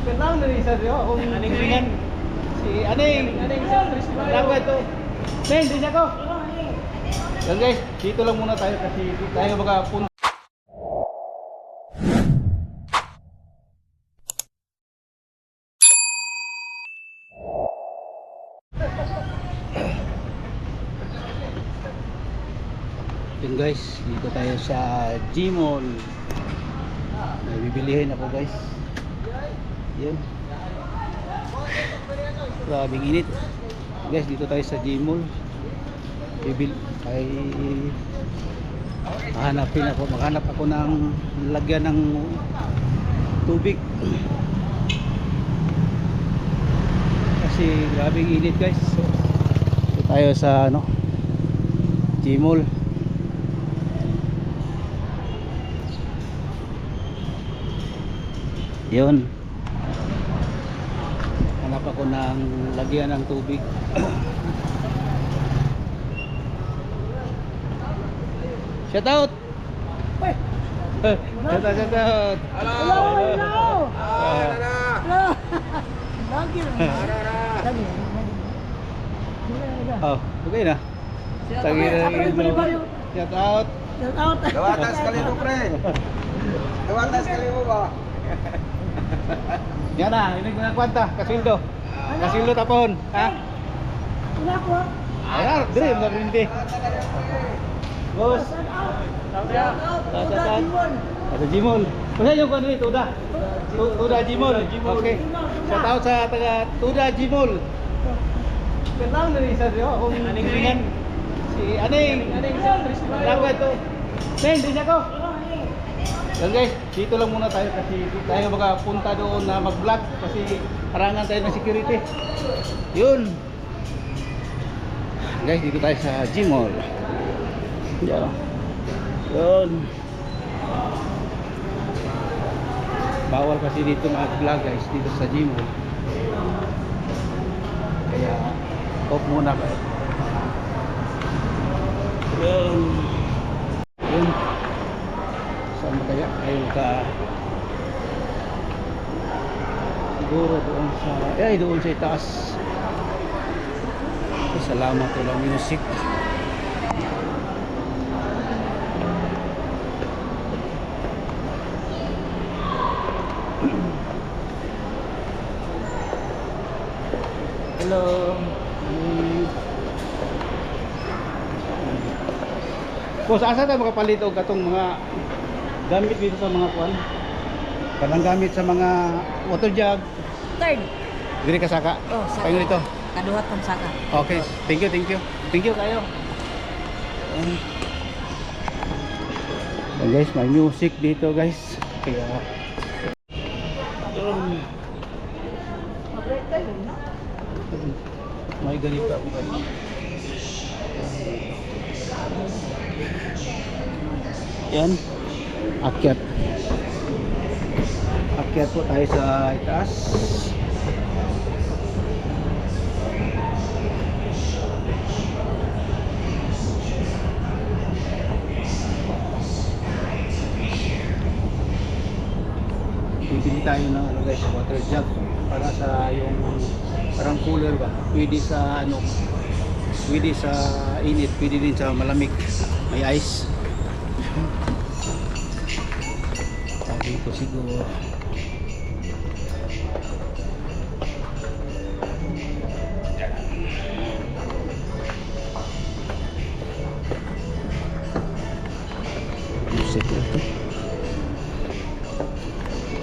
Kenang dari isa diyo kung tulingan si Aning. Lago ito. Neng, di ko. Yan guys, dito lang muna tayo kasi tayo makapunta. Yun guys, dito tayo sa Gmall. May bibilihin ako guys. Yun. Grabing init. Guys, dito tayo sa Gmall. Maghanap ako ng lagyan ng tubig. Kasi grabing init guys. So, dito tayo sa Gmall. Yun. Hanap ako ng lagyan ng tubig. Shout out. Shout out. Hello. Oh, okay na. Shout out. Gawatas kali mo pre. Gawatas kali mo ba? Yan na, ini na kwanta, kasildo. Kasildo tapon, ha? Wala ko. Ayan, dire mo rinti. Boss. Sa Gmall. Kung yung kuno ito, Tuda Gmall. Okay. Shout out sa taga Tuda Gmall. Kenang dari isa diyo kung tulingan si Aning. Lago ito. Neng, di ko. Yan guys, dito lang muna tayo kasi tayo makapunta doon na mag-vlog kasi harangan tayo ng security. Yun. Guys, dito tayo sa Gmall. Yun. Bawal kasi dito mag-vlog guys dito sa Gmall. Kaya off muna kayo. Yun. Saan ba kaya? Ayun ka. Siguro doon sa itaas. Salamat ulang music. Hello. Boss, asa tayo makapalit og katong mga gamit dito sa mga kuan? Kanang gamit sa mga water jug. Third. Diri ka saka. Oh, saka. Paingon dito. Kaduhat pang saka. Okay, thank you. Thank you kayo. Guys, may music dito guys. Kaya may ganito ako guys. Yan. Akyat po tayo sa itaas. Bibili tayo ng guys, water jug para sa yung parang cooler ba, pwede sa pwede sa init, pwede din sa malamig, may ice. Sabi ko siguro music ito.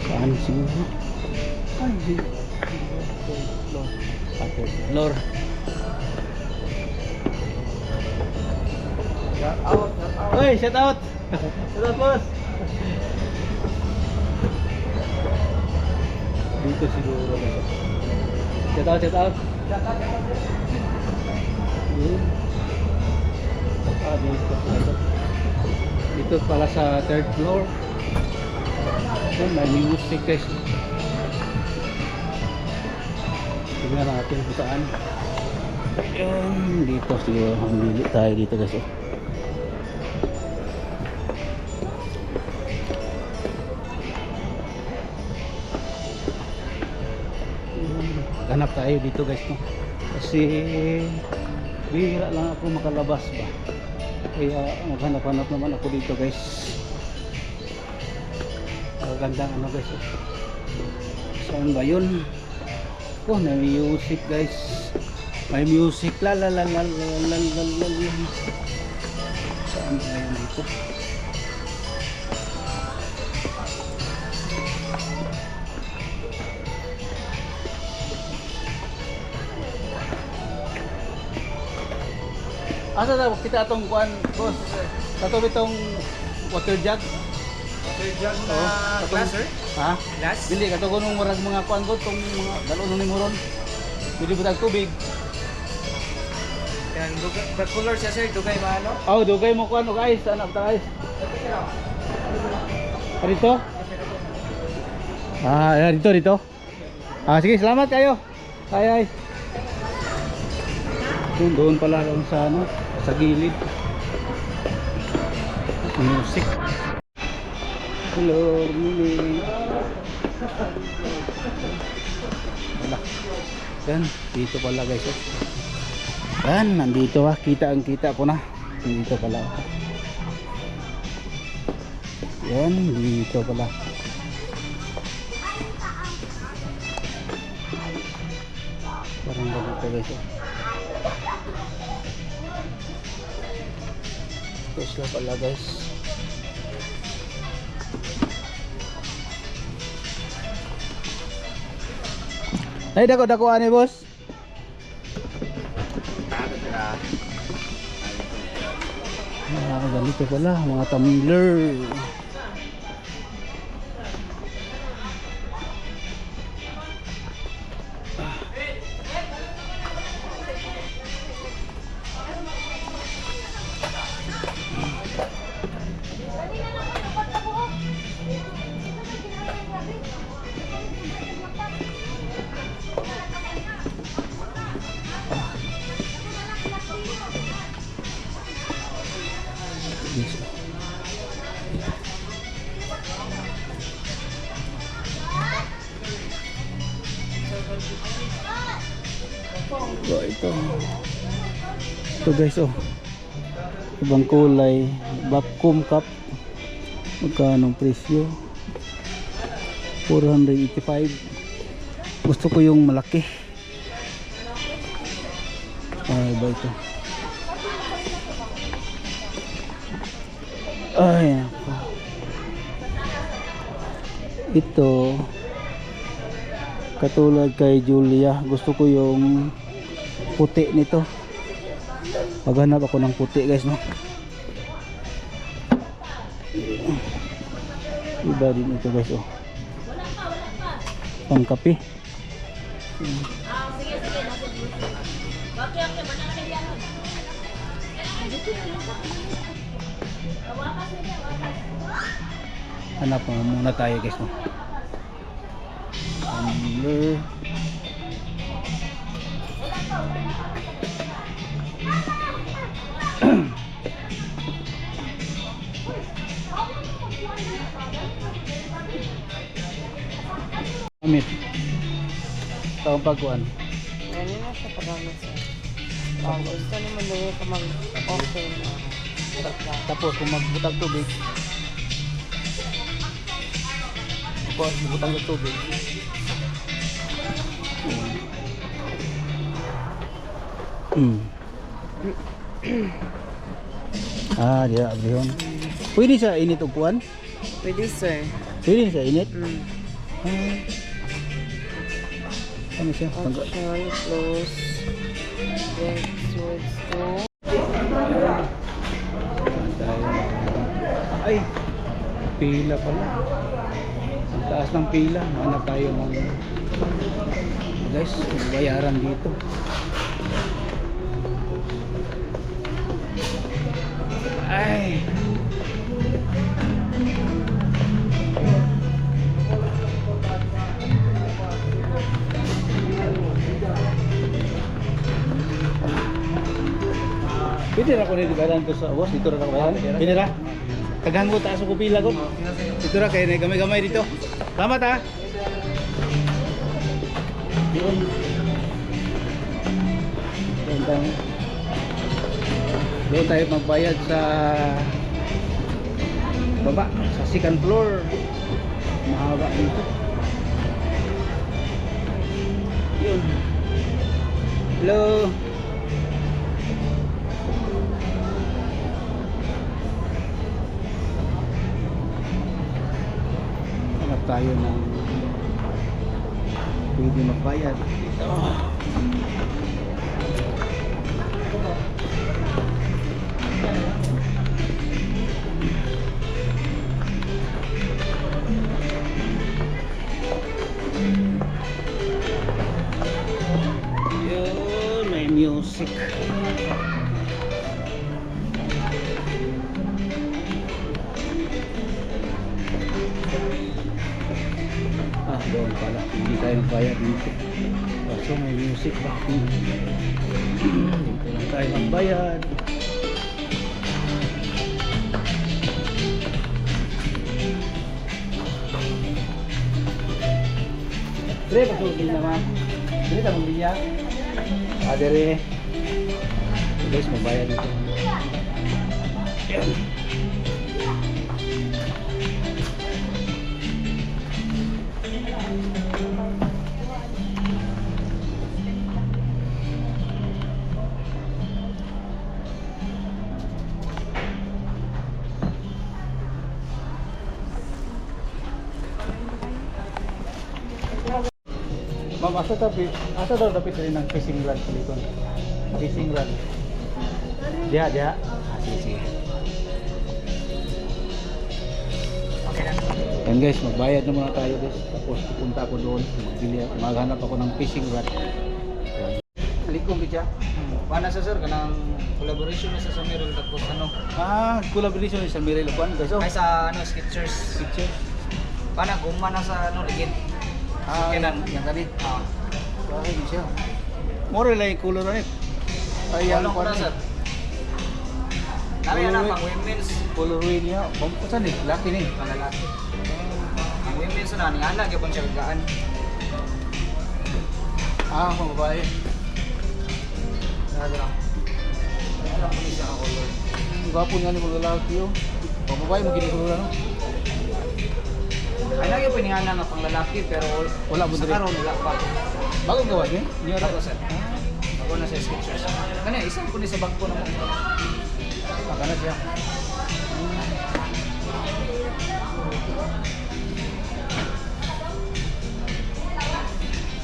Saan siguro? Ay, floor. Oy, shout out. Shout out boss. Dito siguro. Shout out. Dito pala sa third floor. May music guys. Tingnan natin kung saan. Dito siguro mamili tayo dito guys. maghanap tayo dito guys, no? Kasi bihira lang ako makalabas ba, kaya maghanap-hanap naman ako dito guys. Magandang ano guys, oh. Saan ba yun? Oh, may music guys, may music, la la la la la la la la la. Saan ba yun dito? Asa na kita atong kuan, boss? Kato bitong water jug. Sir John Oo, katong- glass, sir? Ha? Glass? Dili kato kunong murag mga kuan ko tong mga dalon ni moron. Pwede butag tubig. Yan, the color siya, sir. Dugay maano? Aw, dugay mo kuan og ice, anak ta ice. Dito? Ah, dito dito. Ah, sige, salamat kayo. Ay. Doon pala lang sa ano, sa gilid. Music. Hello, morning. Wala. Yan, dito pala guys. Oh. Yan, nandito kita ang kita ko na. Dito pala. Yan, dito pala. Parang ganito guys. Oh. Ito sila pala guys. Ay, dako ani boss. Ganito pala, mga tumbler. So, ito guys, oh, ibang kulay, vacuum cup. Magkano ang presyo? 485. Gusto ko yung malaki. Ay ba ito? Ay ako. Ito katulad kay Julia, gusto ko yung puti nito. Maghanap ako ng puti guys, no? Iba din ito guys, oh. Pangkape. Hanap muna tayo guys, no? Tumbler. Amit. Taong pagkuhan. Ano na siya paggamit siya. Gusto naman nyo ka mag-okay na. Tapos kung magbutang tubig, tapos magbutang ng tubig, diya abrihon. Pwede sa init upuan? Pwede sir. Pwede sa init? Ano siya? Option, close. Then, switch to. Ay, pila pala. Ang taas ng pila. Hanap tayo ng guys, bayaran dito. Ay. Pwede na ko na dibayaran ko sa boss. Dito na ako bayaran. Pwede na. Kaganggo taas ko pila ko. Dito na kayo. Gamay-gamay dito. Salamat ha. Yun. Doon tayo magbayad sa baba, sa second floor. Mahaba dito. Yun. Hello. Hanap tayo ng pwede magbayad dito. Yun, may music. Doon pala, hindi tayo magbayad dito. So may music ba? Dito lang tayo magbayad. Dere, pagsulong naman. Dere, tamang linya. Dere. Guys, magbayad dito. Ayan. Ma'am, asa daw dapat rin ng fishing rod sa likod? Fishing rod. Diya. Sige. Okay na. Yan guys, magbayad na muna tayo guys. Tapos pupunta ako doon. Maghanap ako ng fishing rod. Alikom bitya. Paano sa sir, kanang collaboration na sa Samiril tapos ano? Collaboration sa Mirel Juan guys. Ay sa ano, Skechers. Picture. Paano, guma na sa ano, ligid? Yan tadi. Okay, di siya. More lang yung color na ay Ano ko na sir? Dami na pang women's. Color rin niya. Saan eh? Laki ni. Malalaki. Ang women's na, ni Ana, gapon siya gagaan. Mga babae. Grabe lang. Alam ko ni siya ang color. Ang gwapo nga ni mga lalaki yun. Mga babae, magkinikulor ano? Ay lagi po nga pang lalaki pero Wala mo sa dire. karon wala pa. Bagong gawa niya? Niya Bago sir. Bago na sa Skechers. Kanya isang ko ni sa bag ko naman. Baka na siya.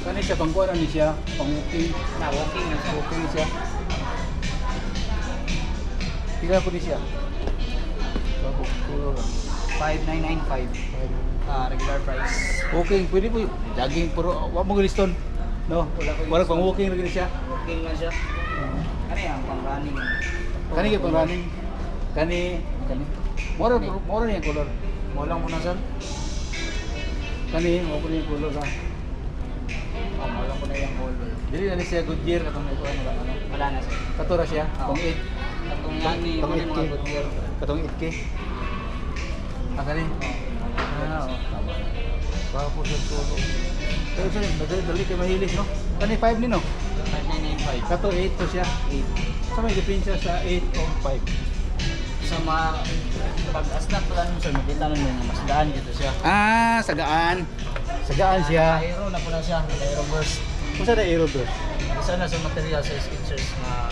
Kani siya pangkuan ni siya, pang-walking. Na walking na siya. Okay siya. Pila po ni siya? Bago, color lang. 5995. Regular price. Walking, pwede po jogging pero wag mo giliston. No, wala pang walking lagi siya. Walking lang siya. Ano yan? Pang running. Kani kay pang running. Kani. Moro niya color. Molang mo na sir. Kani mo ko niya color ha. Molang ko na yung color. Dili na ni siya Goodyear katong ito ano. Wala na sir. Katura siya, pang 8. Atong yan ni Pang mga 8K. good year. Katong 8K. Kani. Tama. Baka po sa solo. Pero siya, dali kay mahilis no. Kani 5 ni no. 5995. Kato 8 to siya. 8. Sa may diferensya sa 8 o 5. Sa mga pag-asnak pala nung sir, makita nung mga mas daan dito siya. Sagaan. Sagaan siya. Aero na po na siya. Aero burst. Kung saan na aero bro? Isa na sa material sa Skechers na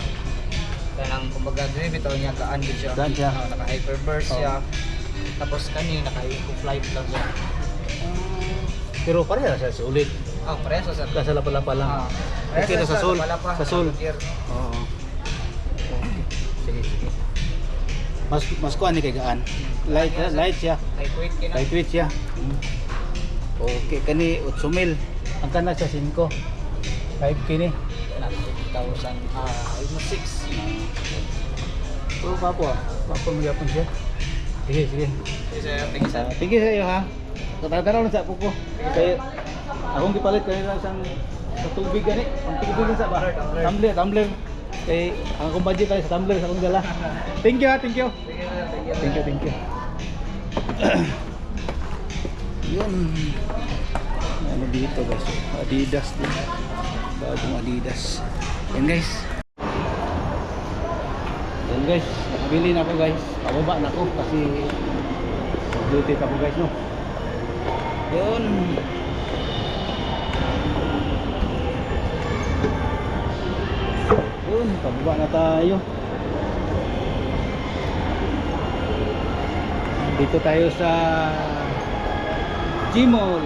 kanang kumbaga dili bitaw niya kaan din siya. Daan siya. Naka hyperburst siya. Tapos kani naka eco flight lang siya. Pero pareha siya sulit. Parehas sa Sa lapa-lapa lang. Okay na sa sol. Sa sol. Oo. Okay. Sige. Mas kuan ni kay gaan. Light siya. Lightweight kina. Lightweight siya. Okay, kani 8,000. Ang kana siya 5. 5 kini. 50,000. Almost 6. Pero papo Papo mo yapon siya. Sige. Thank you sir. Thank you sa iyo ha. Tatanaw lang sa puko. Kay akong gipalit kanina sa tubig gani. Ang tubig sa ba? Tumbler. Kay ang akong budget tayo sa tumbler sa akong dala. Thank you. Thank you. Thank you. Yun. Ano dito guys? Adidas din. Bagong Adidas. Yan guys. Yan Yun guys, nakabili na ako guys. Pababa na ako kasi duty ako guys no. Yun. Yun, pababa na tayo. Dito tayo sa Gmall.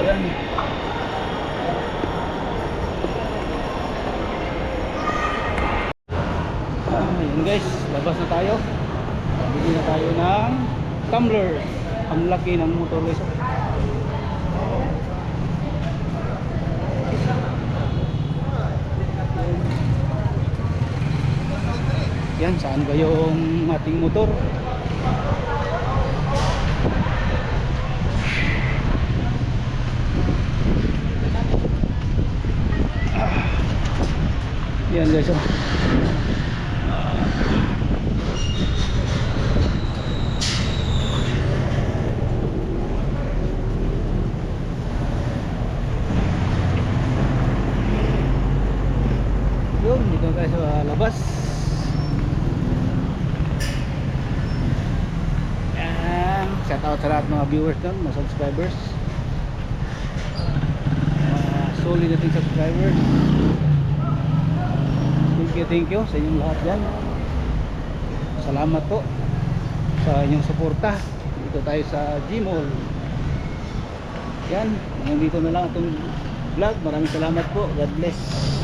Ayan. Ayan guys, labas na tayo. Bili na tayo ng tumbler. Ang laki ng motor guys. Yan, saan ba yung ating motor? Yan guys, oh. Yun, dito guys sa labas. Yan, shout out sa lahat mga viewers doon, mga subscribers, solid nating subscribers. Thank you sa inyong lahat dyan. Salamat po sa inyong suporta. Dito tayo sa Gmall. Yan, hanggang dito na lang itong vlog. Maraming salamat po. God bless.